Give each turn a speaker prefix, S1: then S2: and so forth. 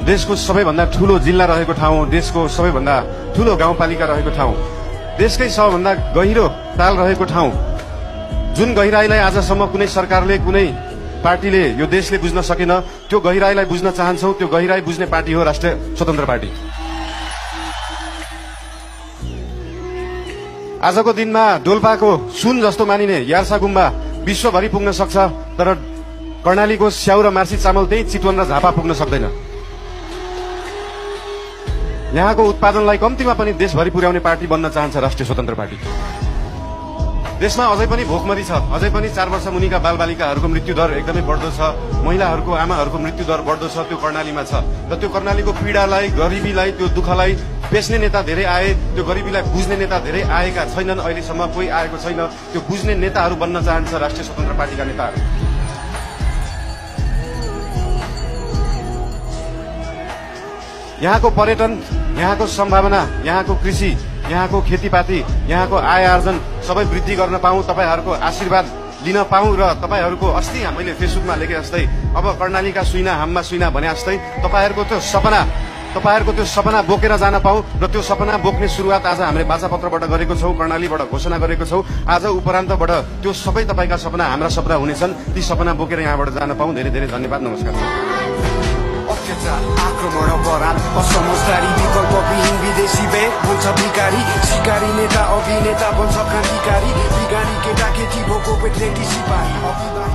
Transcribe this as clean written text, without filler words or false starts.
S1: देशको सबैभन्दा ठूलो जिल्ला रहेको ठाउँ, देशको सबैभन्दा ठूलो गाउँपालिका रहेको ठाउँ, देशकै सबभन्दा गहिरो ताल रहेको ठाउँ, जुन गहिराईलाई आजसम्म कुनै सरकारले कुनै पार्टीले यो देशले बुझ्न सकेन, त्यो गहिराईलाई बुझ्न चाहन्छौं। त्यो गहिराई बुझ्ने पार्टी हो राष्ट्रिय स्वतन्त्र पार्टी। आजको दिनमा डोल्पाको सुन जस्तो मानिने यार्सा गुम्बा विश्वभरि पुग्न सक्छ, तर कर्णालीको स्याउ र मार्सी चामल त्यही चितवन र झापा पुग्न सक्दैन। यहाँको उत्पादनलाई कम्तीमा पनि देशभरि पुर्याउने पार्टी बन्न चाहन्छ राष्ट्रिय स्वतन्त्र पार्टी। देशमा अझै पनि भोकमरी छ, अझै पनि 4 वर्ष मुनिका बालबालिकाहरूको मृत्युदर एकदमै बढ्दो छ, महिलाहरूको आमाहरूको मृत्युदर बढ्दो छ। त्यो कर्णालीमा छ र त्यो कर्णालीको पीडालाई, गरिबीलाई, त्यो दुःखलाई बेच्ने नेता धेरै आए, त्यो गरिबीलाई बुझ्ने नेता धेरै आएका छैनन्। अहिलेसम्म कोही आएको छैन। त्यो बुझ्ने नेताहरू बन्न चाहन्छ राष्ट्रिय स्वतन्त्र पार्टीका नेताहरू। यहाँको पर्यटन, यहाँको सम्भावना, यहाँको कृषि, यहाँको खेतीपाती, यहाँको आय आर्जन सबै वृद्धि गर्न पाऊँ, तपाईहरूको आशीर्वाद लिन पाऊँ र तपाईहरूको अस्ति मैले फेसबुकमा लेखे जस्तै अब कर्णालीका सुइना हाममा सुइना भने जस्तै तपाईहरूको त्यो सपना बोकेर जान पाऊँ र त्यो सपना बोक्ने सुरुवात आज हामीले बाचापत्रबाट गरेको छौँ, कर्णालीबाट घोषणा गरेको छौँ। आज उपरान्तबाट त्यो सबै तपाईका सपना हाम्रा सपना हुनेछन्। ती सपना बोकेर यहाँबाट जान पाऊँ। धेरै धेरै धन्यवाद। नमस्कार।
S2: अत्याचार, आक्रमण, अपराध, असमझदारी, विकल्पविहीन विदेशी बे बन्छ भिकारी, शिकारी नेता अभिनेता बन्छ क्रान्तिकारी, बिगारी केटा केटी भोको पेट सिपाही।